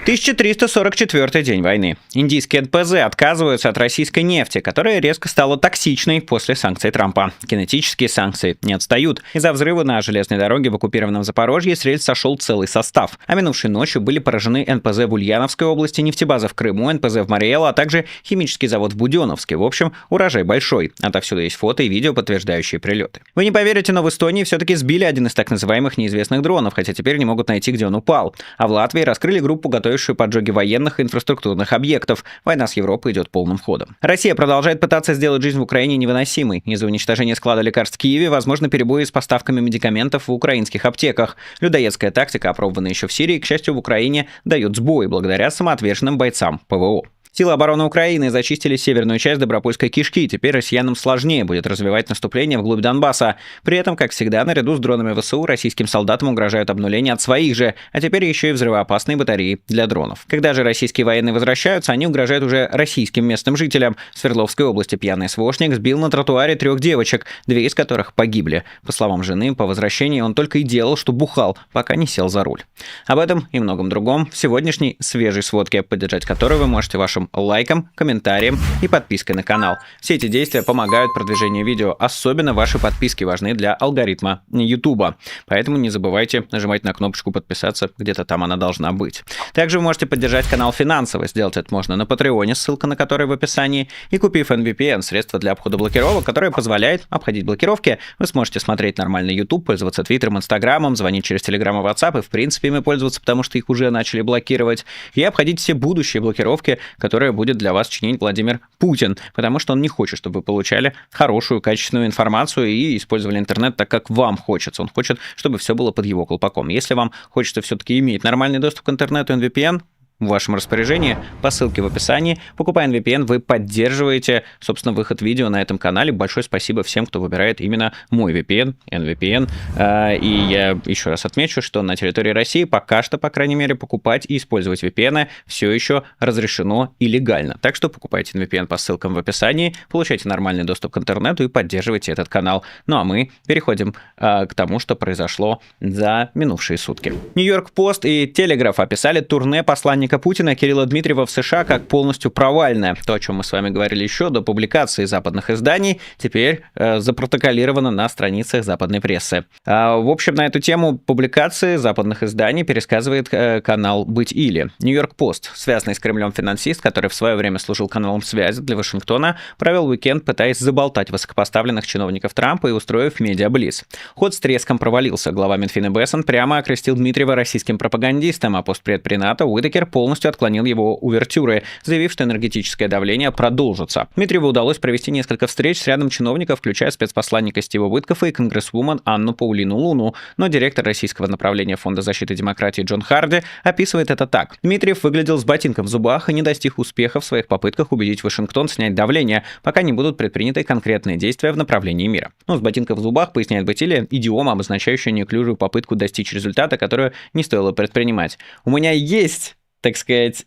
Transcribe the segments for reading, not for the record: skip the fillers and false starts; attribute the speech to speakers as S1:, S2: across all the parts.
S1: 1344 день войны. Индийские НПЗ отказываются от российской нефти, которая резко стала токсичной после санкций Трампа. Кинетические санкции не отстают. Из-за взрыва на железной дороге в оккупированном Запорожье с рельс сошел целый состав. А минувшей ночью были поражены НПЗ в Ульяновской области, нефтебаза в Крыму, НПЗ в Мариэло, а также химический завод в Буденновске. В общем, урожай большой. Отовсюду есть фото и видео, подтверждающие прилеты. Вы не поверите, но в Эстонии все-таки сбили один из так называемых неизвестных дронов, хотя теперь не могут найти, где он упал. А в Латвии раскрыли группу, готовящую поджоги военных и инфраструктурных объектов. Война с Европой идет полным ходом. Россия продолжает пытаться сделать жизнь в Украине невыносимой. Из-за уничтожения склада лекарств в Киеве возможны перебои с поставками медикаментов в украинских аптеках. Людоедская тактика, опробованная еще в Сирии, к счастью, в Украине дает сбой благодаря самоотверженным бойцам ПВО. Силы обороны Украины зачистили северную часть Добропольской кишки, теперь россиянам сложнее будет развивать наступление вглубь Донбасса. При этом, как всегда, наряду с дронами ВСУ российским солдатам угрожают обнуления от своих же, а теперь еще и взрывоопасные батареи для дронов. Когда же российские военные возвращаются, они угрожают уже российским местным жителям. В Свердловской области пьяный СВОшник сбил на тротуаре 3 девочек, 2 из которых погибли. По словам жены, по возвращении он только и делал, что бухал, пока не сел за руль. Об этом и многом другом в сегодняшней свежей сводке, поддержать которую вы можете вашим лайком, комментарием и подпиской на канал. Все эти действия помогают продвижению видео, особенно ваши подписки важны для алгоритма YouTube. Поэтому не забывайте нажимать на кнопочку подписаться, где-то там она должна быть. Также вы можете поддержать канал финансово, сделать это можно на Патреоне, ссылка на который в описании, и купив NVPN, средство для обхода блокировок, которое позволяет обходить блокировки, вы сможете смотреть нормальный YouTube, пользоваться Твиттером, Инстаграмом, звонить через Телеграм и WhatsApp, и в принципе ими пользоваться, потому что их уже начали блокировать, и обходить все будущие блокировки, которые будет для вас чинить Владимир Путин, потому что он не хочет, чтобы вы получали хорошую, качественную информацию и использовали интернет так, как вам хочется. Он хочет, чтобы все было под его колпаком. Если вам хочется все-таки иметь нормальный доступ к интернету, NVPN в вашем распоряжении, по ссылке в описании. Покупая NVPN, вы поддерживаете, собственно, выход видео на этом канале. Большое спасибо всем, кто выбирает именно мой VPN, NVPN. И я еще раз отмечу, что на территории России пока что, по крайней мере, покупать и использовать VPN все еще разрешено и легально. Так что покупайте NVPN по ссылкам в описании, получайте нормальный доступ к интернету и поддерживайте этот канал. Ну а мы переходим к тому, что произошло за минувшие сутки. Нью-Йорк Пост и Телеграф описали турне посланника Путина Кирилла Дмитриева в США как полностью провальное. То, о чем мы с вами говорили еще до публикации западных изданий, теперь запротоколировано на страницах западной прессы. В общем, на эту тему публикации западных изданий пересказывает канал «Быть или». Нью-Йорк Пост, связанный с Кремлем финансист, который в свое время служил каналом связи для Вашингтона, провел уикенд, пытаясь заболтать высокопоставленных чиновников Трампа и устроив медиаблиц. Ход с треском провалился. Глава Минфина Бессон прямо окрестил Дмитриева российским пропагандистом, а постпред при НАТО Уитакер полностью отклонил его увертюры, заявив, что энергетическое давление продолжится. Дмитриеву удалось провести несколько встреч с рядом чиновников, включая спецпосланника Стива Уиткофа и конгрессвумен Анну Паулину Луну, но директор российского направления Фонда защиты демократии Джон Харди описывает это так. Дмитриев выглядел с ботинком в зубах и не достиг успеха в своих попытках убедить Вашингтон снять давление, пока не будут предприняты конкретные действия в направлении мира. С ботинком в зубах, поясняет Бытили, идиома, обозначающая неуклюжую попытку достичь результата, которую не стоило предпринимать. У меня есть, так сказать,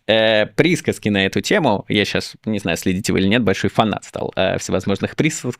S1: присказки на эту тему. Я сейчас, не знаю, следите вы или нет, большой фанат стал всевозможных присказок,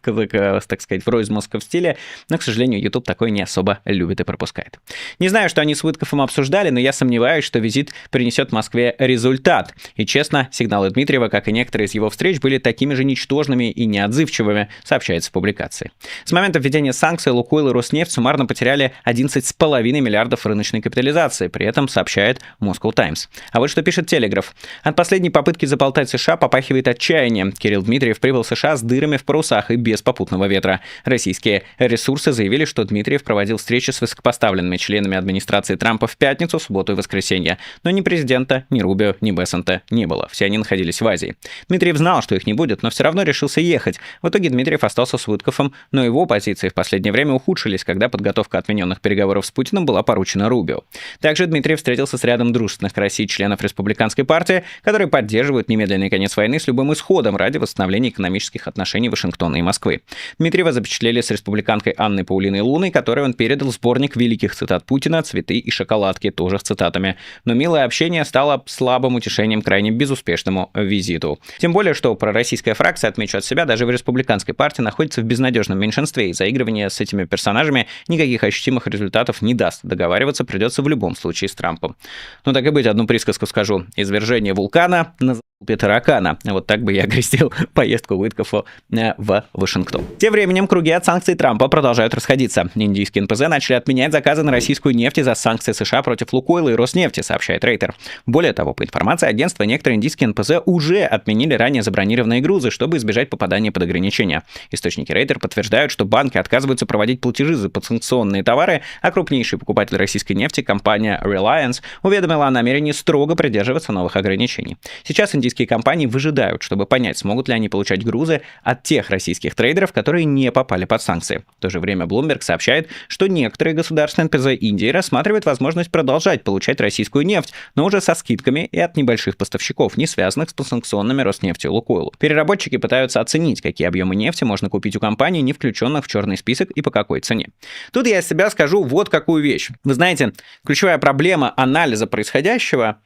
S1: так сказать, в Ройзмовском стиле, но, к сожалению, YouTube такое не особо любит и пропускает. Не знаю, что они с Уиткофом обсуждали, но я сомневаюсь, что визит принесет Москве результат. И, честно, сигналы Дмитриева, как и некоторые из его встреч, были такими же ничтожными и неотзывчивыми, сообщается в публикации. С момента введения санкций Лукойл и Роснефть суммарно потеряли 11,5 миллиардов рыночной капитализации, при этом сообщает Moscow Times. А вот что пишет Телеграф. От последней попытки заболтать США попахивает отчаянием. Кирилл Дмитриев прибыл в США с дырами в парусах и без попутного ветра. Российские ресурсы заявили, что Дмитриев проводил встречи с высокопоставленными членами администрации Трампа в пятницу, субботу и воскресенье. Но ни президента, ни Рубио, ни Бессента не было. Все они находились в Азии. Дмитриев знал, что их не будет, но все равно решился ехать. В итоге Дмитриев остался с Уиткофом, но его позиции в последнее время ухудшились, когда подготовка отмененных переговоров с Путиным была поручена Рубио. Также Дмитриев встретился с рядом дружественных к России членов республиканской партии, которые поддерживают немедленный конец войны с любым исходом ради восстановления экономических отношений Вашингтона и Москвы. Дмитриева запечатлели с республиканкой Анной Паулиной Луной, которой он передал сборник великих цитат Путина «Цветы и шоколадки», тоже с цитатами. Но милое общение стало слабым утешением крайне безуспешному визиту. Тем более, что пророссийская фракция, отмечу от себя, даже в республиканской партии находится в безнадежном меньшинстве, и заигрывание с этими персонажами никаких ощутимых результатов не даст. Договариваться придется в любом случае с Трампом. Ну так и быть, одну присказку шутку скажу. Извержение вулкана на таракана. Вот так бы я окрестил поездку Уиткофа в Вашингтон. Тем временем круги от санкций Трампа продолжают расходиться. Индийские НПЗ начали отменять заказы на российскую нефть из-за санкций США против Лукойла и Роснефти, сообщает Рейтер. Более того, по информации агентства, некоторые индийские НПЗ уже отменили ранее забронированные грузы, чтобы избежать попадания под ограничения. Источники Рейтер подтверждают, что банки отказываются проводить платежи за подсанкционные товары, а крупнейший покупатель российской нефти, компания Reliance, уведомила о намерении строго придерживаться новых ограничений. Сейчас индийские компании выжидают, чтобы понять, смогут ли они получать грузы от тех российских трейдеров, которые не попали под санкции. В то же время Bloomberg сообщает, что некоторые государственные НПЗ Индии рассматривают возможность продолжать получать российскую нефть, но уже со скидками и от небольших поставщиков, не связанных с подсанкционными Роснефтью и Лукойлу. Переработчики пытаются оценить, какие объемы нефти можно купить у компаний, не включенных в черный список, и по какой цене. Тут я из себя скажу вот какую вещь. Вы знаете, ключевая проблема анализа происходящего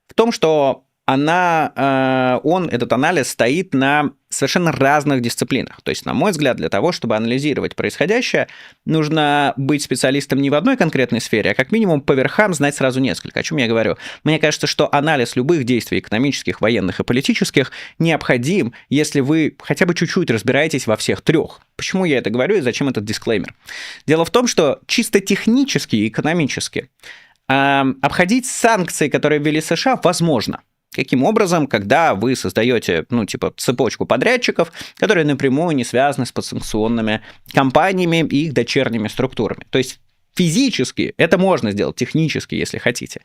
S1: в том, что этот анализ стоит на совершенно разных дисциплинах. То есть, на мой взгляд, для того, чтобы анализировать происходящее, нужно быть специалистом не в одной конкретной сфере, а как минимум по верхам знать сразу несколько. О чем я говорю? Мне кажется, что анализ любых действий экономических, военных и политических необходим, если вы хотя бы чуть-чуть разбираетесь во всех трех. Почему я это говорю и зачем этот дисклеймер? Дело в том, что чисто технически и экономически обходить санкции, которые ввели США, возможно. Каким образом, когда вы создаете, цепочку подрядчиков, которые напрямую не связаны с подсанкционными компаниями и их дочерними структурами. То есть физически это можно сделать, технически, если хотите.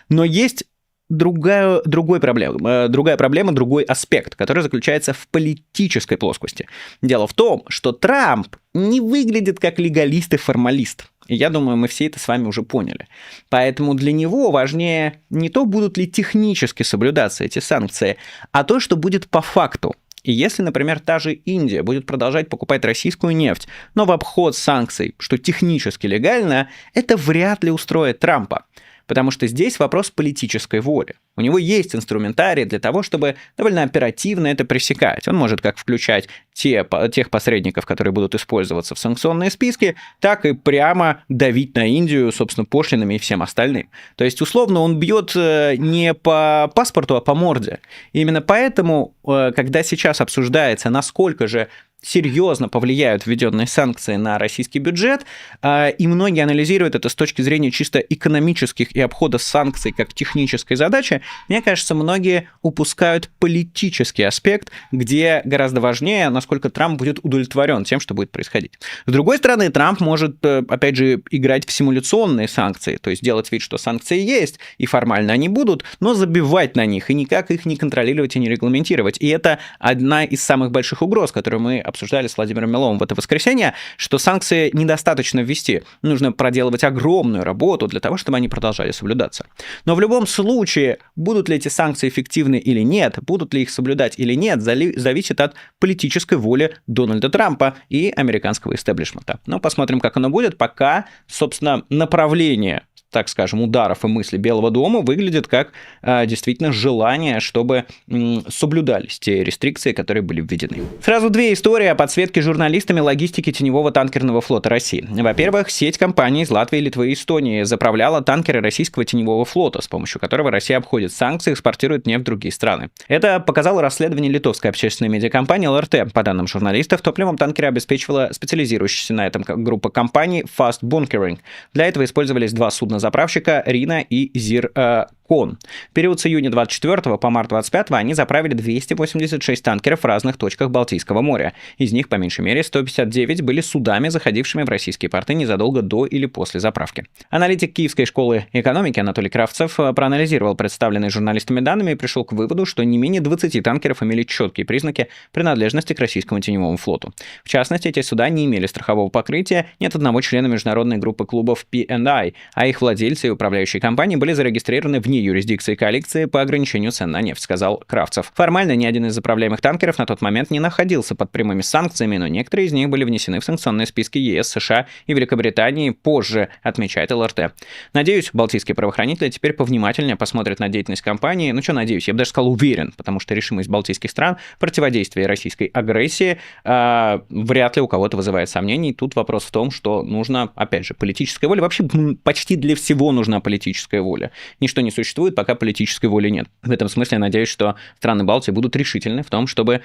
S1: Но есть другая проблема, другой аспект, который заключается в политической плоскости. Дело в том, что Трамп не выглядит как легалист и формалист. И я думаю, мы все это с вами уже поняли. Поэтому для него важнее не то, будут ли технически соблюдаться эти санкции, а то, что будет по факту. И если, например, та же Индия будет продолжать покупать российскую нефть, но в обход санкций, что технически легально, это вряд ли устроит Трампа. Потому что здесь вопрос политической воли. У него есть инструментарий для того, чтобы довольно оперативно это пресекать. Он может как включать тех посредников, которые будут использоваться в санкционные списки, так и прямо давить на Индию, собственно, пошлинами и всем остальным. То есть, условно, он бьет не по паспорту, а по морде. И именно поэтому, когда сейчас обсуждается, насколько же серьезно повлияют введенные санкции на российский бюджет, и многие анализируют это с точки зрения чисто экономических и обхода санкций как технической задачи, мне кажется, многие упускают политический аспект, где гораздо важнее, насколько Трамп будет удовлетворен тем, что будет происходить. С другой стороны, Трамп может, опять же, играть в симуляционные санкции, то есть делать вид, что санкции есть, и формально они будут, но забивать на них, и никак их не контролировать и не регламентировать. И это одна из самых больших угроз, которую мы обсуждали с Владимиром Миловым в это воскресенье, что санкции недостаточно ввести. Нужно проделывать огромную работу для того, чтобы они продолжали соблюдаться. Но в любом случае, будут ли эти санкции эффективны или нет, будут ли их соблюдать или нет, зависит от политической воли Дональда Трампа и американского истеблишмента. Но посмотрим, как оно будет, пока, собственно, направление, так скажем, ударов и мыслей Белого дома выглядит как действительно желание, чтобы соблюдались те рестрикции, которые были введены. Сразу две истории о подсветке журналистами логистики теневого танкерного флота России. Во-первых, сеть компаний из Латвии, Литвы и Эстонии заправляла танкеры российского теневого флота, с помощью которого Россия обходит санкции и экспортирует нефть в другие страны. Это показало расследование литовской общественной медиакомпании ЛРТ. По данным журналистов, топливом танкеры обеспечивала специализирующаяся на этом группа компаний Fast Bunkering. Для этого использовались два судна-заправщика Рина и Зиркон. В период с июня 24 по март 25 они заправили 286 танкеров в разных точках Балтийского моря. Из них, по меньшей мере, 159 были судами, заходившими в российские порты незадолго до или после заправки. Аналитик Киевской школы экономики Анатолий Кравцев проанализировал представленные журналистами данными и пришел к выводу, что не менее 20 танкеров имели четкие признаки принадлежности к российскому теневому флоту. В частности, эти суда не имели страхового покрытия, нет одного члена международной группы клубов P&I, а их владельцы и управляющие компании были зарегистрированы вне юрисдикции коалиции по ограничению цен на нефть, сказал Кравцев. Формально ни один из заправляемых танкеров на тот момент не находился под прямыми санкциями, но некоторые из них были внесены в санкционные списки ЕС, США и Великобритании позже, отмечает ЛРТ. Надеюсь, балтийские правоохранители теперь повнимательнее посмотрят на деятельность компании. Надеюсь, я бы даже сказал уверен, потому что решимость балтийских стран противодействия российской агрессии вряд ли у кого-то вызывает сомнений. Тут вопрос в том, что нужно, опять же, политическая воля. Вообще почти для всего нужна политическая воля. Ничто не существует существует, пока политической воли нет. В этом смысле я надеюсь, что страны Балтии будут решительны в том, чтобы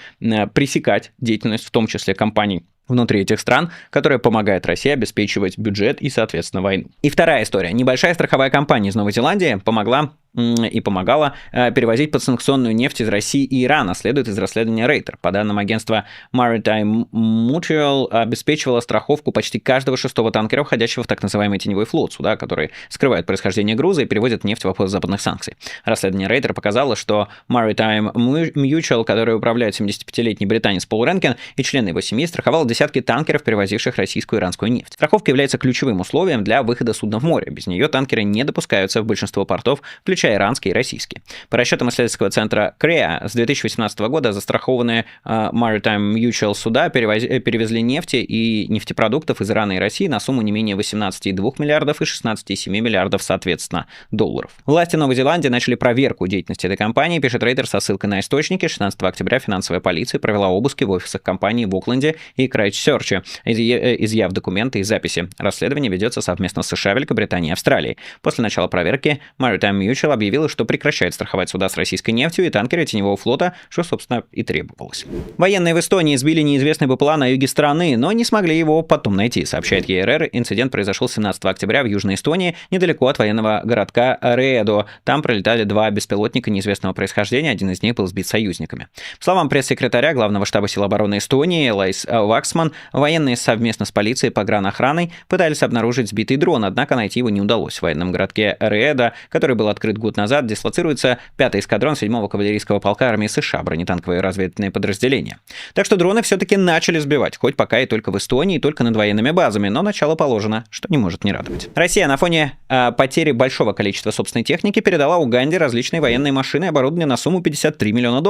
S1: пресекать деятельность, в том числе компаний внутри этих стран, которая помогает России обеспечивать бюджет и, соответственно, войну. И вторая история. Небольшая страховая компания из Новой Зеландии помогала перевозить подсанкционную нефть из России и Ирана, следует из расследования Рейтер. По данным агентства Maritime Mutual, обеспечивала страховку почти каждого шестого танкера, входящего в так называемый теневой флот, суда, которые скрывают происхождение груза и перевозят нефть в обход западных санкций. Расследование Рейтер показало, что Maritime Mutual, который управляет 75-летний британец Пол Ренкен и члены его семьи, страховал десятки танкеров, перевозивших российскую и иранскую нефть. Страховка является ключевым условием для выхода судна в море. Без нее танкеры не допускаются в большинство портов, включая иранские и российские. По расчетам исследовательского центра CREA, с 2018 года застрахованные Maritime Mutual суда перевезли нефти и нефтепродуктов из Ирана и России на сумму не менее 18,2 миллиардов и 16,7 миллиардов, соответственно, долларов. Власти Новой Зеландии начали проверку деятельности этой компании, пишет Рейтер со ссылкой на источники. 16 октября финансовая полиция провела обыски в офисах компании в Окленде и Крайстчерче, изъяв документы и записи. Расследование ведется совместно с США, Великобританией и Австралией. После начала проверки Maritime Mutual объявила, что прекращает страховать суда с российской нефтью и танкеры теневого флота, что, собственно, и требовалось. Военные в Эстонии сбили неизвестный БПЛА на юге страны, но не смогли его потом найти, сообщает ЕРР. Инцидент произошел 17 октября в Южной Эстонии, недалеко от военного городка Реедо. Там пролетали два беспилотника неизвестного происхождения, один из них был сбит союзниками. По словам пресс-секретаря Главного штаба сил обороны Эстонии Лайс Ваксман, военные совместно с полицией и погранохраной пытались обнаружить сбитый дрон, однако найти его не удалось. В военном городке Реедо, который был открыт год назад, дислоцируется 5-й эскадрон 7-го кавалерийского полка армии США, бронетанковые разведывательные подразделения. Так что дроны все-таки начали сбивать, хоть пока и только в Эстонии, и только над военными базами, но начало положено, что не может не радовать. Россия на фоне потери большого количества собственной техники передала Уганде различные военные машины и оборудование на сумму $53 миллиона.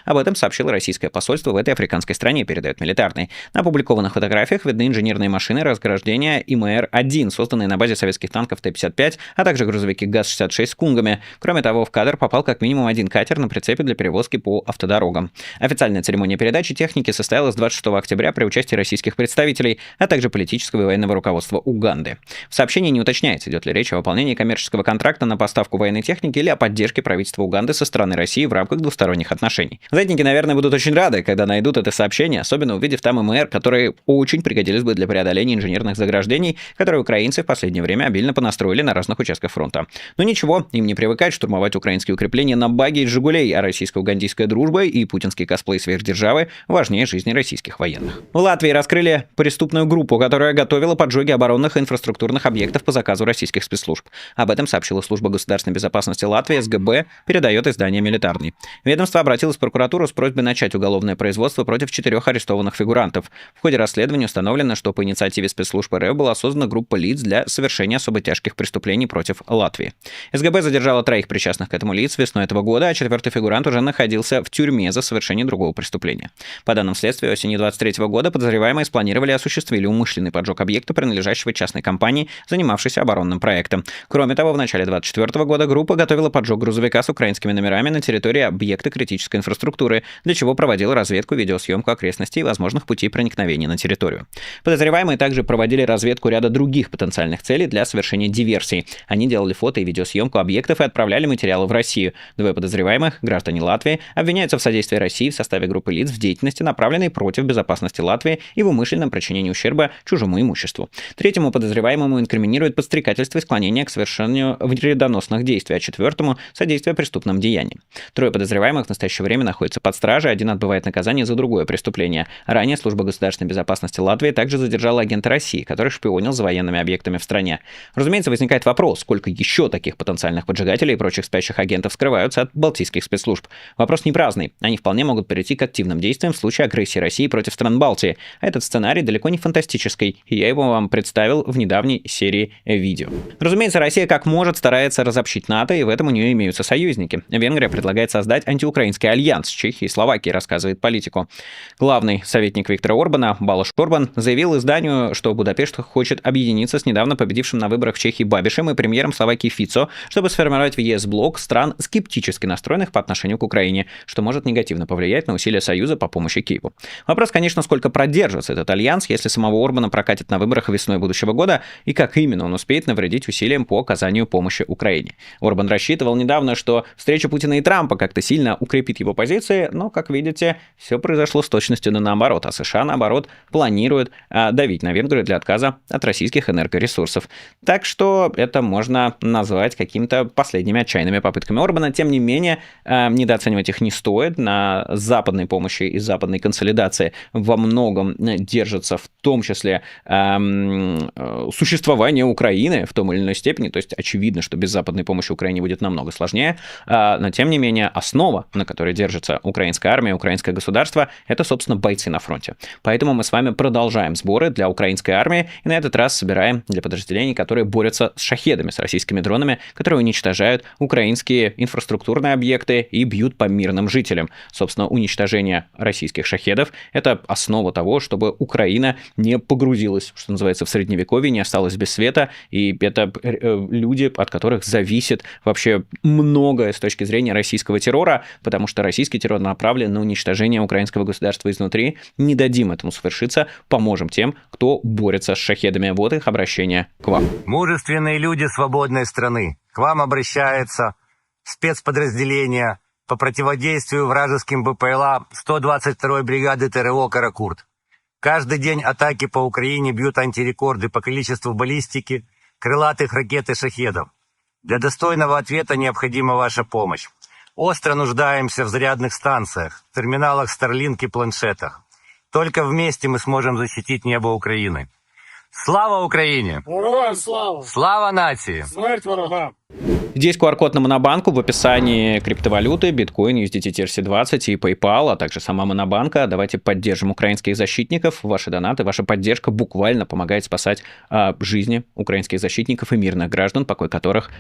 S1: Об этом сообщило российское посольство в этой африканской стране, передает Милитарный. На опубликованных фотографиях видны инженерные машины разграждения ИМР-1, созданные на базе советских танков Т-55, а также грузовики ГАЗ-66 с кунгами. Кроме того, в кадр попал как минимум один катер на прицепе для перевозки по автодорогам. Официальная церемония передачи техники состоялась 26 октября при участии российских представителей, а также политического и военного руководства Уганды. В сообщении не уточняется, идет ли речь о выполнении коммерческого контракта на поставку военной техники или о поддержке правительства Уганды со стороны России в рамках двусторонних отношений. Задники, наверное, будут очень рады, когда найдут это сообщение, особенно увидев там ИМР, которые очень пригодились бы для преодоления инженерных заграждений, которые украинцы в последнее время обильно понастроили на разных участках фронта. Но ничего, им не привыкать штурмовать украинские укрепления на баги из «Жигулей», а российско-угандийская дружба и путинский косплей сверхдержавы важнее жизни российских военных. В Латвии раскрыли преступную группу, которая готовила поджоги оборонных и инфраструктурных объектов по заказу российских спецслужб. Об этом сообщила служба государственной безопасности Латвии, СГБ, передает издание «Милитарный». Ведомство обратилось в прокуратуру с просьбой начать уголовное производство против 4 арестованных фигурантов. В ходе расследования установлено, что по инициативе спецслужб РФ была создана группа лиц для совершения особо тяжких преступлений против Латвии. СГБ задержала 3 причастных к этому лиц весной этого года, а 4-й фигурант уже находился в тюрьме за совершение другого преступления. По данным следствия, осенью 2023 года подозреваемые спланировали и осуществили умышленный поджог объекта, принадлежащего частной компании, занимавшейся оборонным проектом. Кроме того, в начале 2024 года группа готовила поджог грузовика с украинскими номерами на территории объекта критической инфраструктуры, для чего проводила разведку, видеосъемку окрестностей и возможных путей проникновения на территорию. Подозреваемые также проводили разведку ряда других потенциальных целей для совершения диверсий. Они делали фото и видеосъемку объектов и отправляли материалы в Россию. 2 подозреваемых, граждане Латвии, обвиняются в содействии России в составе группы лиц в деятельности, направленной против безопасности Латвии и в умышленном причинении ущерба чужому имуществу. 3-му подозреваемому инкриминирует подстрекательство и склонение к совершению вредоносных действий, а 4-му — содействие преступным деяниям. 3 подозреваемых в настоящее время находятся под стражей, один отбывает наказание за другое преступление. Ранее служба государственной безопасности Латвии также задержала агента России, который шпионил за военными объектами в стране. Разумеется, возникает вопрос, сколько еще таких потенциальных поджигателей и прочих спящих агентов скрываются от балтийских спецслужб. Вопрос не праздный. Они вполне могут перейти к активным действиям в случае агрессии России против стран Балтии. А этот сценарий далеко не фантастический, и я его вам представил в недавней серии видео. Разумеется, Россия как может старается разобщить НАТО, и в этом у нее имеются союзники. Венгрия предлагает создать антиукраинский альянс с Чехией и Словакией, рассказывает Политико. Главный советник Виктора Орбана Балош Орбан заявил изданию, что Будапешт хочет объединиться с недавно победившим на выборах в Чехии Бабишем и премьером Словакии Фицо, чтобы сформировать сформировать в ЕС блок стран, скептически настроенных по отношению к Украине, что может негативно повлиять на усилия Союза по помощи Киеву. Вопрос, конечно, сколько продержится этот альянс, если самого Орбана прокатит на выборах весной будущего года, и как именно он успеет навредить усилиям по оказанию помощи Украине. Орбан рассчитывал недавно, что встреча Путина и Трампа как-то сильно укрепит его позиции, но, как видите, все произошло с точностью наоборот, а США, наоборот, планируют давить на Венгрию для отказа от российских энергоресурсов. Так что это можно назвать какими-то последними отчаянными попытками Орбана. Тем не менее, недооценивать их не стоит. На западной помощи и западной консолидации во многом держится в том числе существование Украины в том или иной степени. То есть очевидно, что без западной помощи Украине будет намного сложнее. Но тем не менее, основа, на которой держится украинская армия, украинское государство, это, собственно, бойцы на фронте. Поэтому мы с вами продолжаем сборы для украинской армии и на этот раз собираем для подразделений, которые борются с шахедами, с российскими дронами, которые уничтожают украинские инфраструктурные объекты и бьют по мирным жителям. Собственно, уничтожение российских шахедов – это основа того, чтобы Украина не погрузилась, что называется, в средневековье, не осталась без света, и это люди, от которых зависит вообще многое с точки зрения российского террора, потому что российский террор направлен на уничтожение украинского государства изнутри. Не дадим этому свершиться, поможем тем, кто борется с шахедами. Вот их обращение к вам.
S2: Мужественные люди свободной страны, к вам обращается спецподразделение по противодействию вражеским БПЛА 122-й бригады ТРО «Каракурт». Каждый день атаки по Украине бьют антирекорды по количеству баллистики, крылатых ракет и шахедов. Для достойного ответа необходима ваша помощь. Остро нуждаемся в зарядных станциях, терминалах Starlink и планшетах. Только вместе мы сможем защитить небо Украины. Слава Украине!
S3: Героям слава!
S2: Слава нации!
S3: Смерть ворогам!
S1: Здесь QR-код на Монобанку в описании криптовалюты, биткоин, USDT TRC20 и PayPal, а также сама Монобанка. Давайте поддержим украинских защитников. Ваши донаты, ваша поддержка буквально помогает спасать жизни украинских защитников и мирных граждан, покой которых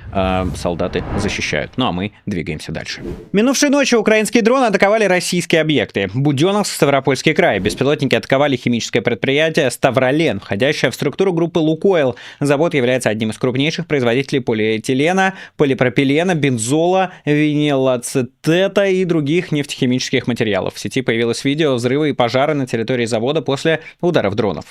S1: солдаты защищают. Ну а мы двигаемся дальше. Минувшей ночью украинские дроны атаковали российские объекты. Буденновск, Ставропольский край. Беспилотники атаковали химическое предприятие «Ставролен», входящее в структуру группы «Лукойл». Завод является одним из крупнейших производителей полиэтилена, полипропилена, бензола, винилацетета и других нефтехимических материалов. В сети появилось видео взрыва и пожара на территории завода после ударов дронов.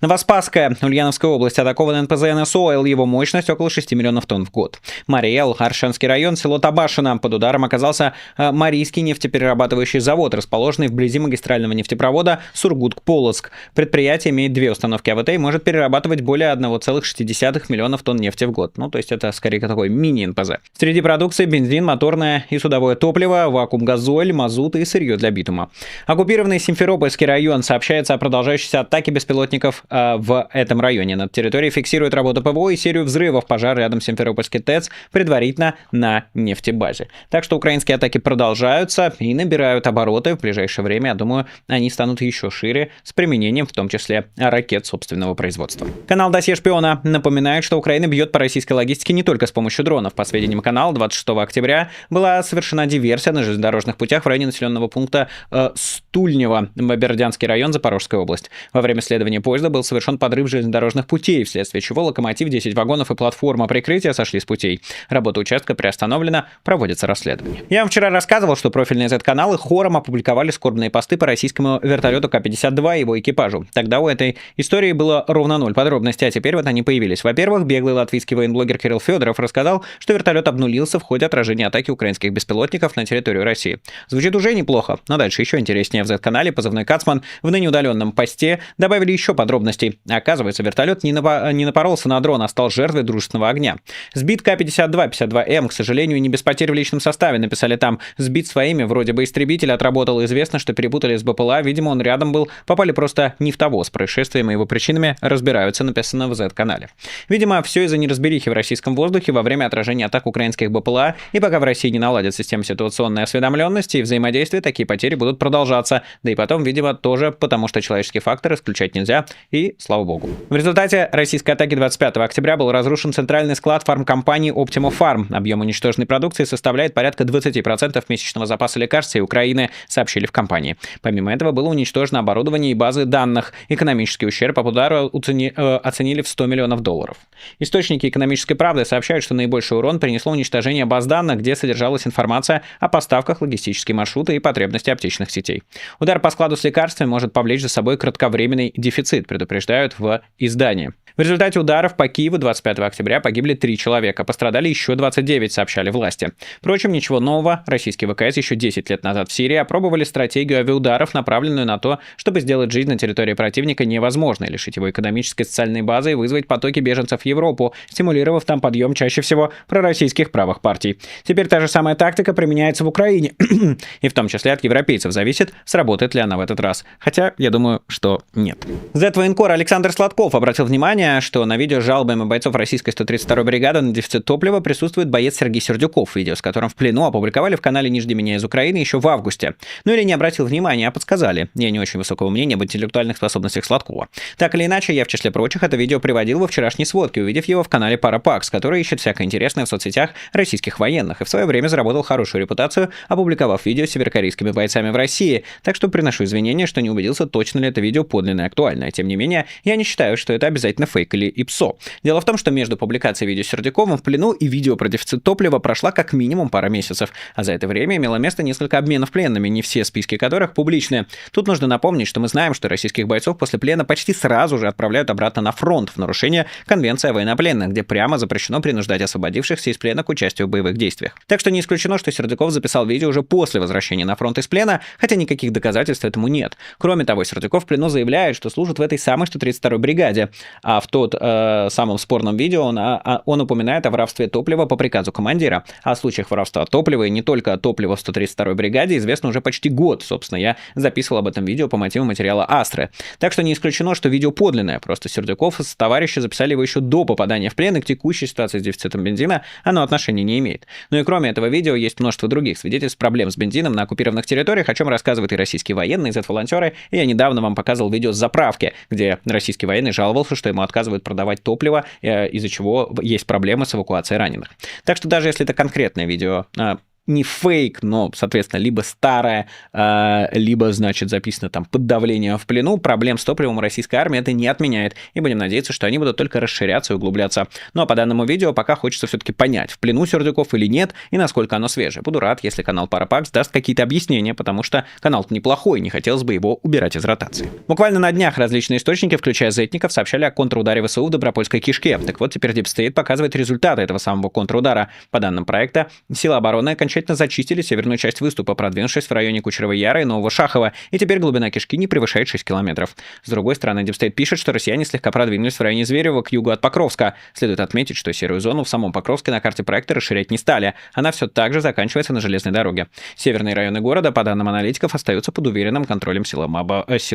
S1: Новоспасская, Ульяновская область, атакован НПЗ «НСО», его мощность около 6 миллионов тонн в год. Мариэл, Аршанский район, село Табашино. Под ударом оказался Марийский нефтеперерабатывающий завод, расположенный вблизи магистрального нефтепровода Сургут-Полоцк. Предприятие имеет 2 установки АВТ и может перерабатывать более 1,6 миллионов тонн нефти в год. Ну, то есть это скорее такой мини-НПЗ. Среди продукции бензин, моторное и судовое топливо, вакуум-газоль, мазут и сырье для битума. Оккупированный Симферопольский район. Сообщается о продолжающейся атаке беспилотников в этом районе. Над территорией фиксирует работу ПВО и серию взрывов. Пожар рядом с Симферопольской ТЭЦ, предварительно на нефтебазе. Так что украинские атаки продолжаются и набирают обороты. В ближайшее время, я думаю, они станут еще шире, с применением в том числе ракет собственного производства. Канал «Досье шпиона» напоминает, что Украина бьет по российской логистике не только с помощью дронов. По сведениям канала, 26 октября была совершена диверсия на железнодорожных путях в районе населенного пункта Стульнево, Бердянский район, Запорожская область. Во время следования поезда был совершен подрыв железнодорожных путей, вследствие чего локомотив, 10 вагонов и платформа прикрытия сошли с путей. Работа участка приостановлена, проводится расследование. Я вам вчера рассказывал, что профильные Z-каналы хором опубликовали скорбные посты по российскому вертолету К-52 и его экипажу. Тогда у этой истории было ровно 0 подробностей, а теперь вот они появились. Во-первых, беглый латвийский военблогер Кирилл Федоров рассказал, что вертолет обнулился в ходе отражения атаки украинских беспилотников на территорию России. Звучит уже неплохо, но дальше еще интереснее. В Z-канале позывной «Кацман» в ныне удаленном посте добавили еще подробностей. Оказывается, вертолет не напоролся на дрон, а стал жертвой дружественного огня. Сбит К-52, 52М, к сожалению, не без потерь в личном составе, написали там. Сбит своими, вроде бы истребитель отработал, известно, что перепутали с БПЛА, видимо, он рядом был, попали просто не в того. С происшествием и его причинами разбираются, написано в Z-канале. Видимо, все из-за неразберихи в российском воздухе во время отражения атак украинских БПЛА, и пока в России не наладят систему ситуационной осведомленности и взаимодействия, такие потери будут продолжаться. Да и потом, видимо, тоже потому, что человеческий фактор исключать нельзя, и слава богу. В результате российской атаки 25 октября был разрушен центральный склад фармкомпании Optima Farm. Объем уничтоженной продукции составляет порядка 20% месячного запаса лекарств и Украины, сообщили в компании. Помимо этого было уничтожено оборудование и базы данных. Экономический ущерб от удара оценили в $100 миллионов. Источники «Экономической правды» сообщают, что наиболее наибольший урон принесло уничтожение баз данных, где содержалась информация о поставках, логистические маршруты и потребности аптечных сетей. Удар по складу с лекарствами может повлечь за собой кратковременный дефицит, предупреждают в издании. В результате ударов по Киеву 25 октября погибли 3 человека, пострадали еще 29, сообщали власти. Впрочем, ничего нового. Российские ВКС еще 10 лет назад в Сирии опробовали стратегию авиаударов, направленную на то, чтобы сделать жизнь на территории противника невозможной, лишить его экономической и социальной базы и вызвать потоки беженцев в Европу, стимулировав там подъем чаще всего пророссийских правых партий. Теперь та же самая тактика применяется в Украине. И в том числе от европейцев зависит, сработает ли она в этот раз. Хотя, я думаю, что нет. Z-военкор Александр Сладков обратил внимание, что на видео с жалобами бойцов российской 132-й бригады на дефицит топлива присутствует боец Сергей Сердюков, видео с которым в плену опубликовали в канале «Не жди меня из Украины» еще в августе. Ну или не обратил внимания, а подсказали. Я не очень высокого мнения об интеллектуальных способностях Сладкова. Так или иначе, я в числе прочих это видео приводил во вчерашней сводке, увидев его в канале Парапакс, который ищет всякое интересное в соцсетях российских военных и в свое время заработал хорошую репутацию, опубликовав видео с северокорейскими бойцами в России. Так что приношу извинения, что не убедился, точно ли это видео подлинное и актуальное. Тем не менее, я не считаю, что это обязательно фейк или ИПСО. Дело в том, что между публикацией видео с Сердюковым в плену и видео про дефицит топлива прошла как минимум пара месяцев, а за это время имело место несколько обменов пленными, не все списки которых публичны. Тут нужно напомнить, что мы знаем, что российских бойцов после плена почти сразу же отправляют обратно на фронт в нарушение Конвенции о военнопленных, где прямо запрещено принуждать освободившихся из плена к участию в боевых действиях. Так что не исключено, что Сердюков записал видео уже после возвращения на фронт из плена, хотя никаких доказательств этому нет. Кроме того, Сердюков в плену заявляет, что служит в этой самой 132-й бригаде, а в тот самом спорном видео он упоминает о воровстве топлива по приказу командира. О случаях воровства топлива и не только топлива в 132-й бригаде известно уже почти год. Собственно, я записывал об этом видео по мотивам материала Астры. Так что не исключено, что видео подлинное. Просто Сердюков с товарищи записали его еще до попадания в плен, и к текущей ситуации с дефицитом бензина оно отношения не имеет. Ну и кроме этого видео есть множество других свидетельств проблем с бензином на оккупированных территориях, о чем рассказывают и российские военные, и Z-волонтеры. И я недавно вам показывал видео с заправки, где российский военный жаловался, что ему отказывают продавать топливо, из-за чего есть проблемы с эвакуацией раненых. Так что даже если это конкретное видео не фейк, но, соответственно, либо старое, либо, значит, записано там под давлением в плену, проблем с топливом у российской армии это не отменяет. И будем надеяться, что они будут только расширяться и углубляться. Ну а по данному видео пока хочется все-таки понять, в плену Сердюков или нет, и насколько оно свежее. Буду рад, если канал Парапакс даст какие-то объяснения, потому что канал-то неплохой, не хотелось бы его убирать из ротации. Буквально на днях различные источники, включая Зетников, сообщали о контрударе ВСУ в Добропольской кишке. Так вот, теперь Deep State показывает результаты этого самого контрудара. По данным проекта, силы обороны окончательно зачистили северную часть выступа, продвинувшись в районе Кучеровой Яры и Нового Шахова, и теперь глубина кишки не превышает 6 километров. С другой стороны, Deep State пишет, что россияне слегка продвинулись в районе Зверева к югу от Покровска. Следует отметить, что серую зону в самом Покровске на карте проекта расширять не стали. Она все так же заканчивается на железной дороге. Северные районы города, по данным аналитиков, остаются под уверенным контролем сил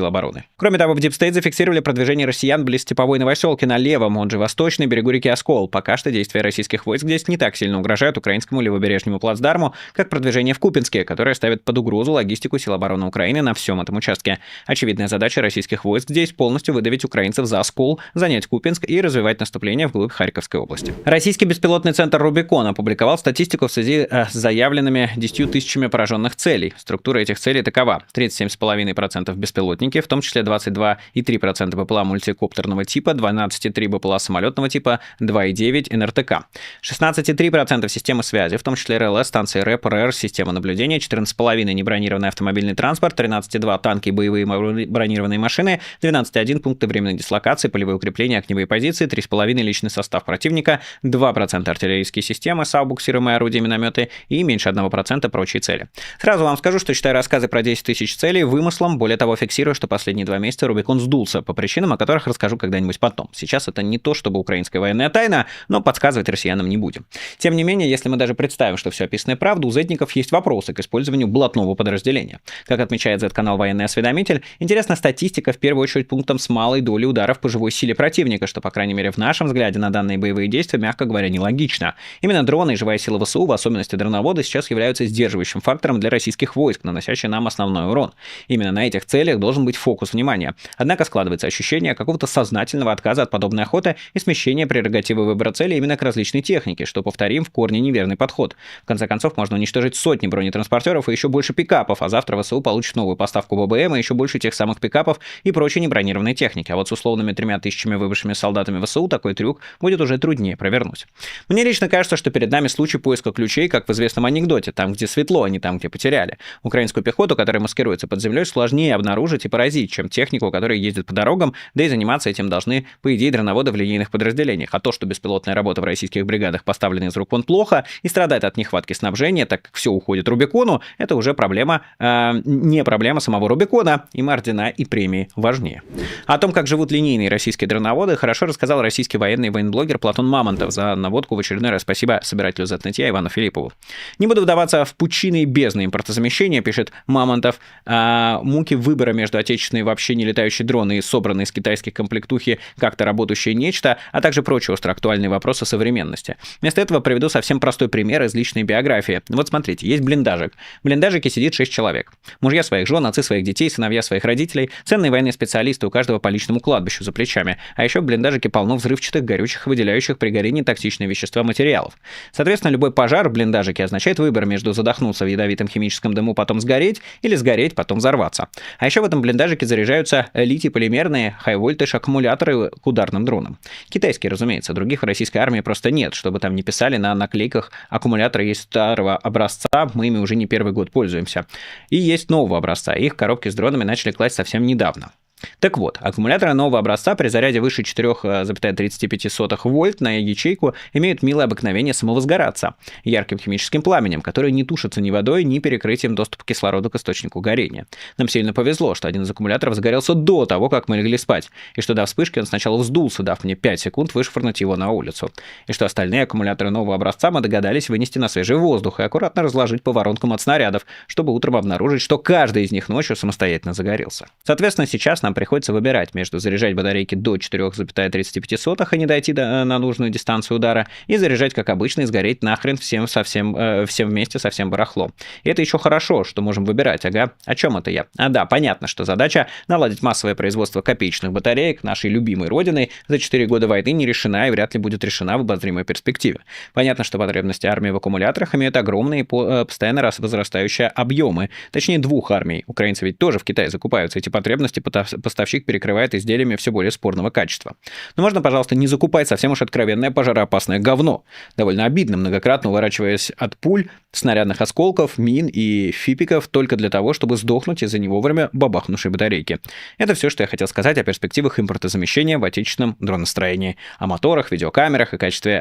S1: обороны. Кроме того, в Deep State зафиксировали продвижение россиян близ Степовой Новоселки на левом, он же восточный берегу реки Оскол. Пока что действия российских войск здесь не так сильно угрожают украинскому левобережнему плацдарму, как продвижение в Купинске, которое ставит под угрозу логистику сил обороны Украины на всем этом участке. Очевидная задача российских войск здесь полностью выдавить украинцев за Оскол, занять Купинск и развивать наступление вглубь Харьковской области. Российский беспилотный центр «Рубикон» опубликовал статистику в связи с заявленными 10 тысячами пораженных целей. Структура этих целей такова: 37,5% беспилотники, в том числе 22,3% БПЛА мультикоптерного типа, 12,3% БПЛА самолетного типа, 2,9% НРТК, 16,3% системы связи, в том числе РЛС, станции РЭП, РР, система наблюдения, 14,5% небронированный автомобильный транспорт, 13,2% танки и боевые бронированные машины, 12,1% пункты временной дислокации, полевые укрепления, огневые позиции, 3,5% личный состав противника, 2% артиллерийские системы, САУ, буксируемые орудия, минометы и меньше 1% прочие цели. Сразу вам скажу, что считаю рассказы про 10 тысяч целей вымыслом, более того, фиксирую, что последние 2 месяца Рубикон сдулся по причинам, о которых расскажу когда-нибудь потом. Сейчас это не то, чтобы украинская военная тайна, но подсказывать россиянам не будем. Тем не менее, если мы даже представим, что все описанное правда, у Зетников есть вопросы к использованию блатного подразделения. Как отмечает Z-канал «Военный осведомитель», интересна статистика в первую очередь пунктом с малой долей ударов по живой силе противника, что, по крайней мере, в нашем взгляде на данные боевые действия, мягко говоря, нелогично. Именно дроны и живая сила ВСУ, в особенности дроноводы, сейчас являются сдерживающим фактором для российских войск, наносящий нам основной урон. Именно на этих целях должен быть фокус внимания. Однако складывается ощущение какого-то сознательного отказа от подобной охоты и смещения прерогативы выбора цели именно к различной технике, что, повторим, в корне неверный подход. В конце концов, часов можно уничтожить сотни бронетранспортеров и еще больше пикапов, а завтра ВСУ получит новую поставку ББМ и еще больше тех самых пикапов и прочей небронированной техники. А вот с условными 3000 выбывшими солдатами ВСУ такой трюк будет уже труднее провернуть. Мне лично кажется, что перед нами случай поиска ключей, как в известном анекдоте, там, где светло, а не там, где потеряли. Украинскую пехоту, которая маскируется под землей, сложнее обнаружить и поразить, чем технику, которая ездит по дорогам, да и заниматься этим должны, по идее, дроноводы в линейных подразделениях. А то, что беспилотная работа в российских бригадах поставлена из рук вон плохо и страдает от нехватки снабжения, так как все уходит Рубикону, это уже проблема, не проблема самого Рубикона, им ордена и премии важнее. О том, как живут линейные российские дроноводы, хорошо рассказал российский военный военблогер Платон Мамонтов. За наводку в очередной раз спасибо собирателю Z-нытья Ивану Филиппову. Не буду вдаваться в пучины и бездны импортозамещения, пишет Мамонтов. Муки выбора между отечественной вообще не летающей дроны и собранной из китайских комплектухи как-то работающее нечто, а также прочие остроактуальные вопросы современности. Вместо этого приведу совсем простой пример из личной биографии. Вот смотрите, есть блиндажик. В блиндажике сидит 6 человек. Мужья своих жен, отцы своих детей, сыновья своих родителей, ценные военные специалисты, у каждого по личному кладбищу за плечами. А еще в блиндажике полно взрывчатых, горючих, выделяющих при горении токсичные вещества материалов. Соответственно, любой пожар в блиндажике означает выбор между задохнуться в ядовитом химическом дыму, потом сгореть, или сгореть, потом взорваться. А еще в этом блиндажике заряжаются литий-полимерные high-voltage аккумуляторы к ударным дронам. Китайские, разумеется, других в российской армии просто нет, чтобы там не писали на наклейках: аккумуляторы есть старого образца, мы ими уже не первый год пользуемся. И есть нового образца, их в коробки с дронами начали класть совсем недавно. Так вот, аккумуляторы нового образца при заряде выше 4,35 вольт на ячейку имеют милое обыкновение самовозгораться ярким химическим пламенем, которое не тушится ни водой, ни перекрытием доступа кислорода к источнику горения. Нам сильно повезло, что один из аккумуляторов загорелся до того, как мы легли спать, и что до вспышки он сначала вздулся, дав мне 5 секунд вышвырнуть его на улицу, и что остальные аккумуляторы нового образца мы догадались вынести на свежий воздух и аккуратно разложить по воронкам от снарядов, чтобы утром обнаружить, что каждый из них ночью самостоятельно загорелся. Соответственно, сейчас нам приходится выбирать между заряжать батарейки до 4,35 и не дойти на нужную дистанцию удара, и заряжать как обычно и сгореть нахрен всем вместе со всем барахлом. И это еще хорошо, что можем выбирать. Ага, о чем это я? Да, понятно, что задача наладить массовое производство копеечных батареек нашей любимой родиной за 4 года войны не решена и вряд ли будет решена в обозримой перспективе. Понятно, что потребности армии в аккумуляторах имеют огромные постоянно возрастающие объемы. Точнее, двух армий. Украинцы ведь тоже в Китае закупаются. Эти потребности поставщик перекрывает изделиями все более спорного качества. Но можно, пожалуйста, не закупать совсем уж откровенное пожароопасное говно. Довольно обидно, многократно уворачиваясь от пуль, снарядных осколков, мин и фипиков только для того, чтобы сдохнуть из-за не вовремя бабахнувшей батарейки. Это все, что я хотел сказать о перспективах импортозамещения в отечественном дроностроении. О моторах, видеокамерах и качестве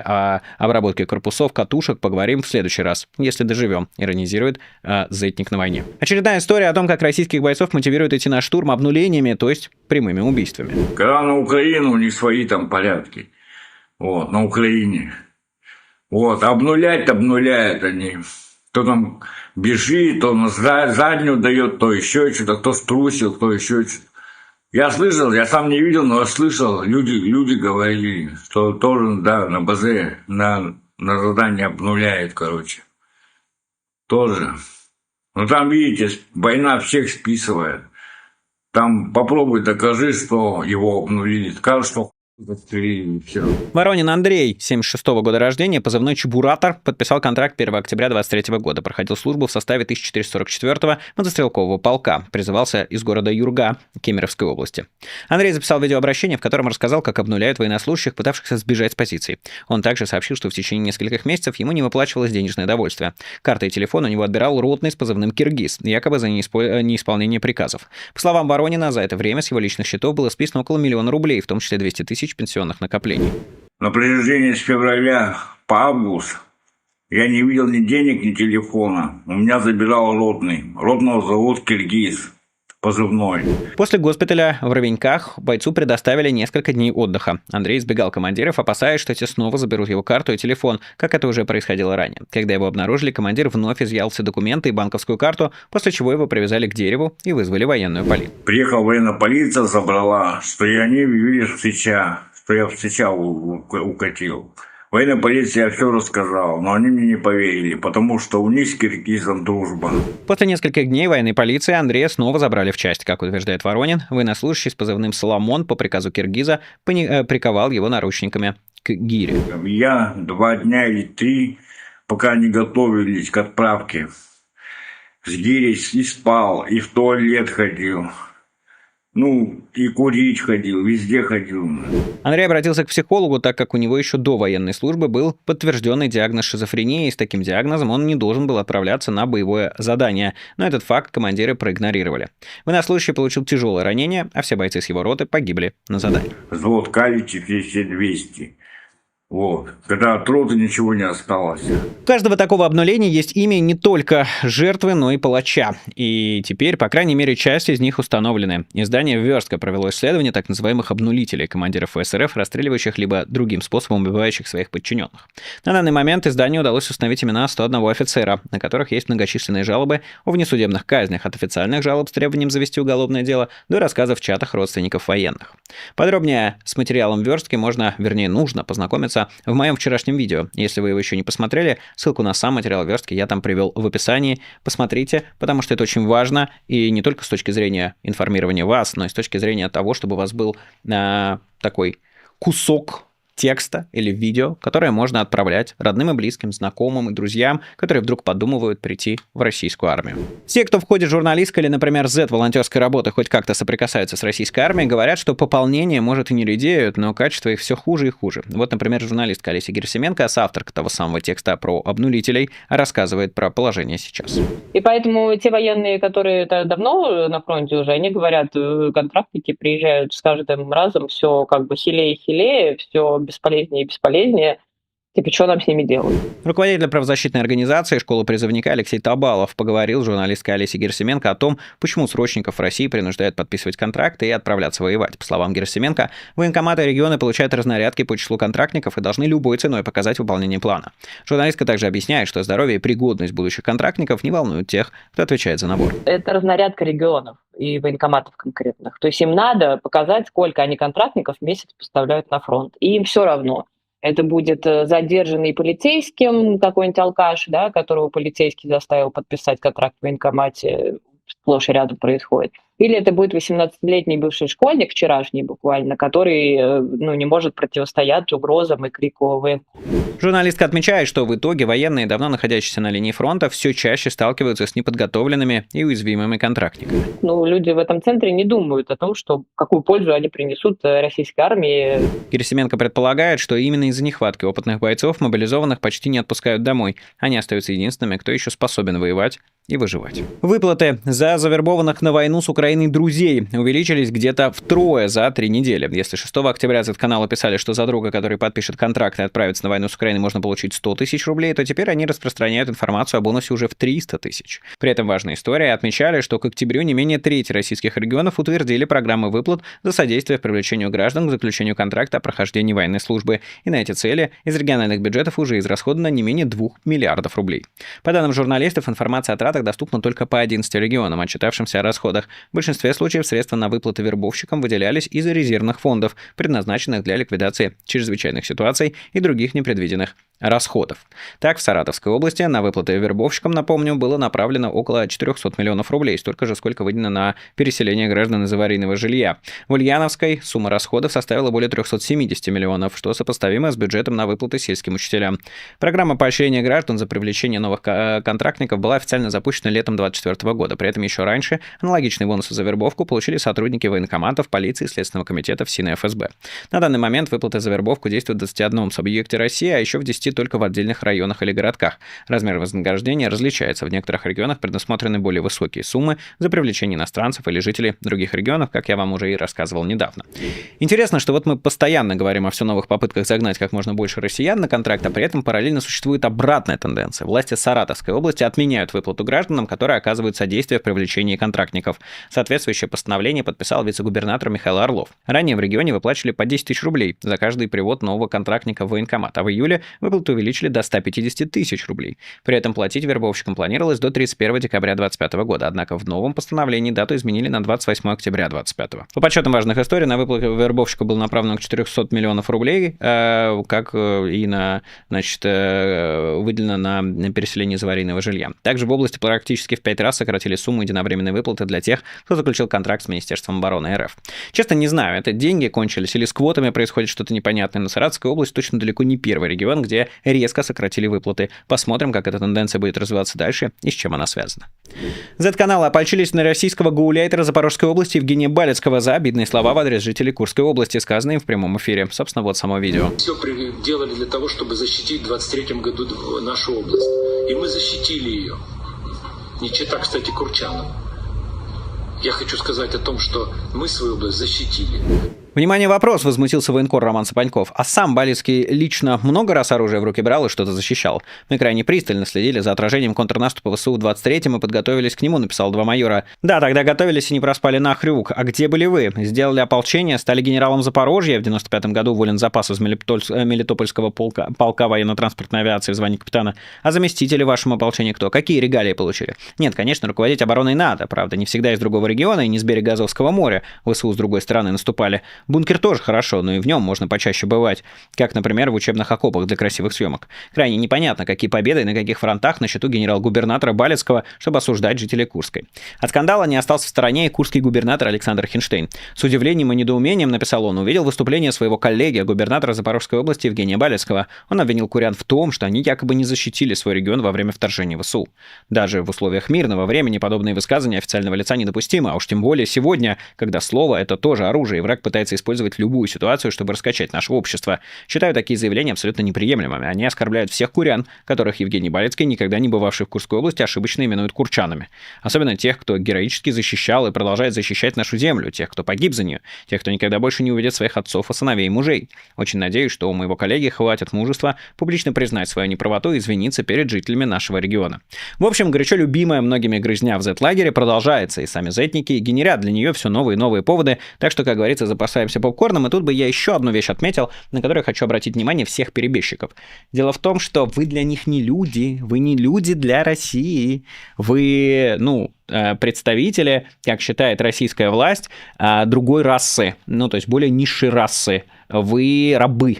S1: обработки корпусов, катушек поговорим в следующий раз, если доживем, иронизирует Зетник на войне. Очередная история о том, как российских бойцов мотивируют идти на штурм обнулениями, то есть прямыми убийствами.
S3: Когда на Украину у них свои там порядки. Вот, на Украине. Вот, обнуляют они. Кто там бежит, то на заднюю дает, то еще что-то, кто струсил, кто еще что-то. Я слышал, я сам не видел, но слышал, люди говорили, что тоже, да, на базе, на задание обнуляют, короче. Тоже. Но там, видите, война всех списывает. Там попробуй докажи, что его обнулили. Скажут, что застрелили, и все.
S1: Воронин Андрей, 76-го года рождения, позывной Чебуратор, подписал контракт 1 октября 23 года. Проходил службу в составе 1444-го мотострелкового полка. Призывался из города Юрга Кемеровской области. Андрей записал видеообращение, в котором рассказал, как обнуляют военнослужащих, пытавшихся сбежать с позиций. Он также сообщил, что в течение нескольких месяцев ему не выплачивалось денежное довольствие. Карты и телефон у него отбирал ротный с позывным «Киргиз», якобы за неисполнение приказов. По словам Воронина, за это время с его личных счетов было списано около 1 000 000 рублей, в том числе 200 000 пенсионных накоплений.
S3: На протяжении с февраля по август я не видел ни денег, ни телефона. У меня забирал ротный. Ротного зовут «Киргиз». Позывной.
S1: После госпиталя в Ровеньках бойцу предоставили несколько дней отдыха. Андрей избегал командиров, опасаясь, что те снова заберут его карту и телефон, как это уже происходило ранее. Когда его обнаружили, командир вновь изъял все документы и банковскую карту, после чего его привязали к дереву и вызвали военную полицию.
S3: Приехала военная полиция, забрала, что я не видел встреча, что я встреча укатил. Военная полиция все рассказал, но они мне не поверили, потому что у них с киргизом дружба.
S1: После нескольких дней военной полиции Андрея снова забрали в часть. Как утверждает Воронин, военнослужащий с позывным «Соломон» по приказу киргиза приковал его наручниками к гире.
S3: Я 2 дня или 3 пока не готовились к отправке. Здесь и спал, и в туалет ходил. Ну, и курить ходил, везде ходил.
S1: Андрей обратился к психологу, так как у него еще до военной службы был подтвержденный диагноз шизофрении, и с таким диагнозом он не должен был отправляться на боевое задание. Но этот факт командиры проигнорировали. Военнослужащий получил тяжелое ранение, а все бойцы с его роты погибли на задании.
S3: Взвод Каличев есть все 200. Вот. Когда от роты ничего не осталось.
S1: У каждого такого обнуления есть имя не только жертвы, но и палача. И теперь, по крайней мере, часть из них установлены. Издание «Вёрстка» провело исследование так называемых обнулителей, командиров СРФ, расстреливающих либо другим способом убивающих своих подчиненных. На данный момент изданию удалось установить имена 101 офицера, на которых есть многочисленные жалобы о внесудебных казнях, от официальных жалоб с требованием завести уголовное дело до рассказов в чатах родственников военных. Подробнее с материалом «Вёрстки» нужно познакомиться в моем вчерашнем видео. Если вы его еще не посмотрели, ссылку на сам материал «Вёрстки» я там привел в описании. Посмотрите, потому что это очень важно, и не только с точки зрения информирования вас, но и с точки зрения того, чтобы у вас был такой кусок текста или видео, которое можно отправлять родным и близким, знакомым и друзьям, которые вдруг подумывают прийти в российскую армию. Те, кто в ходе журналистской или, например, Z-волонтерской работы хоть как-то соприкасаются с российской армией, говорят, что пополнение, может, и не редеют, но качество их все хуже и хуже. Вот, например, журналистка Олеся Герасименко, соавторка того самого текста про обнулителей, рассказывает про положение сейчас.
S4: И поэтому те военные, которые давно на фронте уже, они говорят, контрактники приезжают с каждым разом, все как бы хилее и хилее, все бесполезнее и бесполезнее. Типа, что нам с ними делать?
S1: Руководитель правозащитной организации «Школа призывника» Алексей Табалов поговорил с журналисткой Олесей Герасименко о том, почему срочников в России принуждают подписывать контракты и отправляться воевать. По словам Герасименко, военкоматы и регионы получают разнарядки по числу контрактников и должны любой ценой показать выполнение плана. Журналистка также объясняет, что здоровье и пригодность будущих контрактников не волнуют тех, кто отвечает за набор.
S4: Это разнарядка регионов и военкоматов конкретных. То есть им надо показать, сколько они контрактников в месяц поставляют на фронт. И им все равно. Это будет задержанный полицейским какой-нибудь алкаш, да, которого полицейский заставил подписать контракт в военкомате, сплошь и рядом происходит. Или это будет 18-летний бывший школьник, вчерашний буквально, который не может противостоять угрозам и крику военкомата.
S1: Журналистка отмечает, что в итоге военные, давно находящиеся на линии фронта, все чаще сталкиваются с неподготовленными и уязвимыми контрактниками.
S4: Люди в этом центре не думают о том, что какую пользу они принесут российской армии.
S1: Герасименко предполагает, что именно из-за нехватки опытных бойцов мобилизованных почти не отпускают домой. Они остаются единственными, кто еще способен воевать и выживать. Выплаты за завербованных на войну с Украиной друзей увеличились где-то втрое за 3 недели. Если 6 октября Z-канала писали, что за друга, который подпишет контракт и отправится на войну с Украиной, можно получить 100 тысяч рублей, то теперь они распространяют информацию о бонусе уже в 300 тысяч. При этом важная история. Отмечали, что к октябрю не менее трети российских регионов утвердили программы выплат за содействие в привлечению граждан к заключению контракта о прохождении военной службы. И на эти цели из региональных бюджетов уже израсходовано не менее 2 миллиардов рублей. По данным журналистов, информация о тратах доступна только по 11 регионам, отчитавшимся о расходах. В большинстве случаев средства на выплаты вербовщикам выделялись из резервных фондов, предназначенных для ликвидации чрезвычайных ситуаций и других непредвиденных расходов. Так, в Саратовской области на выплаты вербовщикам, напомню, было направлено около 400 миллионов рублей, столько же, сколько выделено на переселение граждан из аварийного жилья. В Ульяновской сумма расходов составила более 370 миллионов, что сопоставимо с бюджетом на выплаты сельским учителям. Программа поощрения граждан за привлечение новых контрактников была официально запущена летом 2024 года. При этом еще раньше аналогичные бонусы за вербовку получили сотрудники военкоматов, полиции, Следственного комитета, ФСИН и ФСБ. На данный момент выплаты за вербовку действуют в 21 субъекте России, а еще в 10 только в отдельных районах или городках. Размер вознаграждения различается. В некоторых регионах предусмотрены более высокие суммы за привлечение иностранцев или жителей других регионов, как я вам уже и рассказывал недавно. Интересно, что вот мы постоянно говорим о все новых попытках загнать как можно больше россиян на контракт, а при этом параллельно существует обратная тенденция. Власти Саратовской области отменяют выплату гражданам, которые оказывают содействие в привлечении контрактников. Соответствующее постановление подписал вице-губернатор Михаил Орлов. Ранее в регионе выплачивали по 10 тысяч рублей за каждый привод нового контрактника в военкомат, а в июле выплату увеличили до 150 тысяч рублей. При этом платить вербовщикам планировалось до 31 декабря 2025 года, однако в новом постановлении дату изменили на 28 октября 2025. По подсчетам важных историй, на выплату вербовщика было направлено к 400 миллионов рублей, как и выделено на переселение из аварийного жилья. Также в области практически в 5 раз сократили сумму единовременной выплаты для тех, кто заключил контракт с Министерством обороны РФ. Честно, не знаю, это деньги кончились или с квотами происходит что-то непонятное, но Саратовская область точно далеко не первый регион, где резко сократили выплаты. Посмотрим, как эта тенденция будет развиваться дальше и с чем она связана. Z-каналы опольчились на российского гауляйтера Запорожской области Евгения Балецкого за обидные слова в адрес жителей Курской области, сказанные в прямом эфире. Собственно, вот само видео.
S5: Все делали для того, чтобы защитить в 2023 году нашу область. И мы защитили ее. Не чита, кстати, курчанам. Я хочу сказать о том, что мы свою область защитили.
S1: Внимание, вопрос, возмутился военкор Роман Сапаньков. А сам Балецкий лично много раз оружие в руки брал и что-то защищал? Мы крайне пристально следили за отражением контрнаступа ВСУ в 23-м и подготовились к нему, написал 2 майора. Да, тогда готовились и не проспали на хрюк. А где были вы? Сделали ополчение, стали генералом Запорожья, в 95-м году уволен запас из Мелитопольского полка военно-транспортной авиации в звании капитана. А заместители вашему ополчению кто? Какие регалии получили? Нет, конечно, руководить обороной надо, правда, не всегда из другого региона и не с берега Азовского моря. ВСУ с другой стороны наступали. Бункер тоже хорошо, но и в нем можно почаще бывать, как, например, в учебных окопах для красивых съемок. Крайне непонятно, какие победы и на каких фронтах на счету генерал-губернатора Балецкого, чтобы осуждать жителей Курской. От скандала не остался в стороне и курский губернатор Александр Хинштейн. С удивлением и недоумением, написал он, увидел выступление своего коллеги, губернатора Запорожской области Евгения Балецкого. Он обвинил курян в том, что они якобы не защитили свой регион во время вторжения ВСУ. Даже в условиях мирного времени подобные высказывания официального лица недопустимы, а уж тем более сегодня, когда слово — это тоже оружие, и враг пытается использовать любую ситуацию, чтобы раскачать наше общество. Считаю такие заявления абсолютно неприемлемыми. Они оскорбляют всех курян, которых Евгений Балецкий, никогда не бывавший в Курской области, ошибочно именует курчанами. Особенно тех, кто героически защищал и продолжает защищать нашу землю, тех, кто погиб за нее, тех, кто никогда больше не увидит своих отцов и сыновей и мужей. Очень надеюсь, что у моего коллеги хватит мужества публично признать свою неправоту и извиниться перед жителями нашего региона. В общем, горячо любимая многими грызня в Z-лагере продолжается, и сами зетники генерят для нее все новые и новые поводы, так что, как говорится, запасаемся попкорном. И тут бы я еще одну вещь отметил, на которую хочу обратить внимание всех перебежчиков. Дело в том, что вы для них не люди, вы не люди для России. Вы, представители, как считает российская власть, другой расы, то есть более низшей расы. Вы рабы.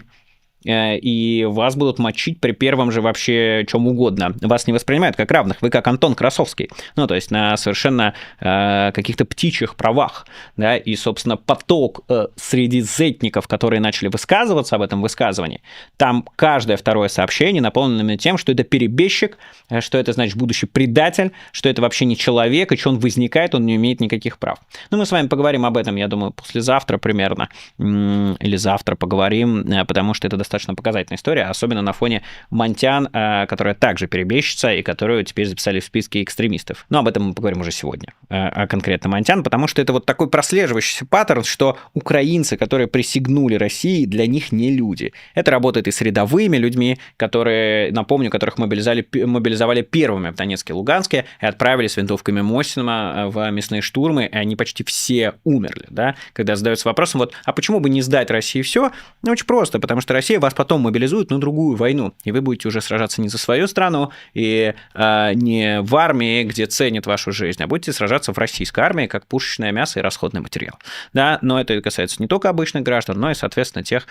S1: И вас будут мочить при первом же вообще чем угодно. Вас не воспринимают как равных, вы как Антон Красовский. То есть на совершенно каких-то птичьих правах. Да? И, собственно, поток среди зетников, которые начали высказываться об этом высказывании, там каждое второе сообщение наполнено тем, что это перебежчик, что это, значит, будущий предатель, что это вообще не человек, и что он возникает, он не имеет никаких прав. Мы с вами поговорим об этом, я думаю, послезавтра примерно, или завтра поговорим, потому что это достаточно показательная история, особенно на фоне Монтян, которая также перебежчица и которую теперь записали в списке экстремистов. Но об этом мы поговорим уже сегодня, а конкретно Монтян, потому что это вот такой прослеживающийся паттерн, что украинцы, которые присягнули России, для них не люди. Это работает и с рядовыми людьми, которые, напомню, которых мобилизовали первыми в Донецке и Луганске и отправили с винтовками Мосина в мясные штурмы, и они почти все умерли. Да? Когда задаются вопросом, а почему бы не сдать России все? Очень просто, потому что Россия вас потом мобилизуют на другую войну, и вы будете уже сражаться не за свою страну и не в армии, где ценят вашу жизнь, а будете сражаться в российской армии как пушечное мясо и расходный материал. Да, но это касается не только обычных граждан, но и, соответственно, тех,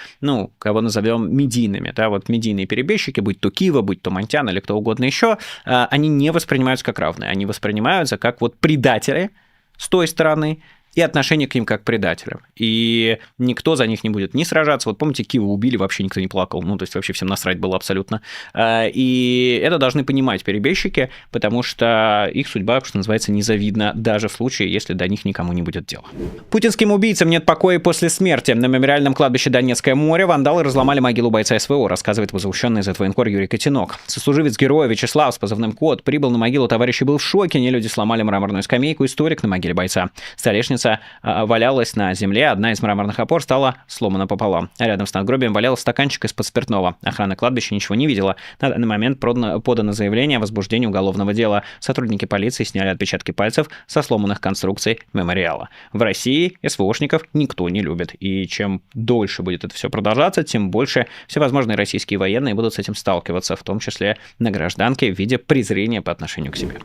S1: кого назовем медийными. Да, вот медийные перебежчики, будь то Кива, будь то Монтян или кто угодно еще, они не воспринимаются как равные, они воспринимаются как предатели с той стороны, и отношение к ним как к предателям. И никто за них не будет ни сражаться. Помните, Киева убили, вообще никто не плакал. То есть вообще всем насрать было абсолютно. И это должны понимать перебежчики, потому что их судьба, что называется, незавидна, даже в случае, если до них никому не будет дела. Путинским убийцам нет покоя после смерти. На мемориальном кладбище Донецкое море вандалы разломали могилу бойца СВО, рассказывает возмущенный Z-военкор Юрий Котенок. Сослуживец героя Вячеслав с позывным «Кот» прибыл на могилу товарища, был в шоке. Нелюди сломали мраморную скамейку, историк на могиле бойца. Столешница валялась на земле, одна из мраморных опор стала сломана пополам. Рядом с надгробием валялся стаканчик из-под спиртного. Охрана кладбища ничего не видела. На данный момент подано заявление о возбуждении уголовного дела. Сотрудники полиции сняли отпечатки пальцев со сломанных конструкций мемориала. В России СВОшников никто не любит. И чем дольше будет это все продолжаться, тем больше всевозможные российские военные будут с этим сталкиваться, в том числе на гражданке, в виде презрения по отношению к себе.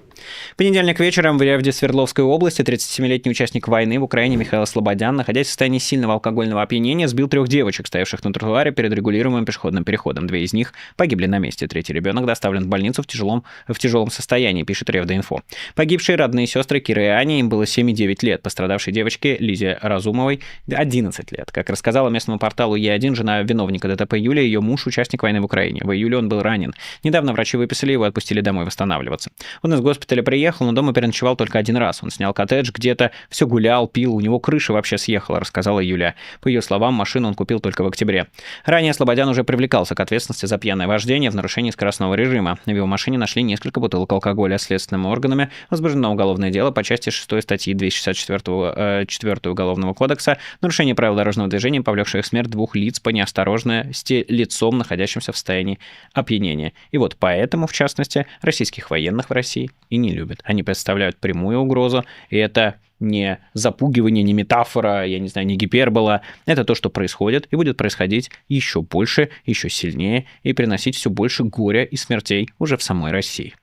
S1: В понедельник вечером в Ревде Свердловской области 37-летний участник войны войны в Украине Михаил Слободян, находясь в состоянии сильного алкогольного опьянения, сбил 3 девочек, стоявших на тротуаре перед регулируемым пешеходным переходом. 2 из них погибли на месте. 3-й ребенок доставлен в больницу в тяжелом состоянии, пишет Ревда-Инфо. Погибшие родные сестры Кира и Аня, им было 7 и 9 лет. Пострадавшей девочке Лизе Разумовой 11 лет. Как рассказала местному порталу Е1 жена виновника ДТП Юлия, ее муж участник войны в Украине. В июле он был ранен. Недавно врачи выписали его и отпустили домой восстанавливаться. Он из госпиталя приехал, но дома переночевал только 1 раз. Он снял коттедж где-то, все гулял, пил, у него крыша вообще съехала, рассказала Юлия. По ее словам, машину он купил только в октябре. Ранее Слободян уже привлекался к ответственности за пьяное вождение в нарушении скоростного режима. В его машине нашли несколько бутылок алкоголя. Следственными органами возбуждено уголовное дело по части 6 статьи 264 Уголовного кодекса «Нарушение правил дорожного движения, повлекшее смерть 2 лиц по неосторожности лицом, находящимся в состоянии опьянения». И вот поэтому, в частности, российских военных в России и не любят. Они представляют прямую угрозу, и это не запугивание, не метафора, я не знаю, не гипербола. Это то, что происходит и будет происходить еще больше, еще сильнее и приносить все больше горя и смертей уже в самой России.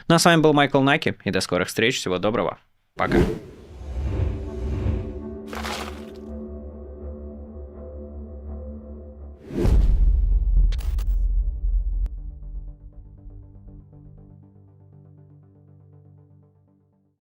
S1: Ну а с вами был Майкл Наки, и до скорых встреч. Всего доброго. Пока.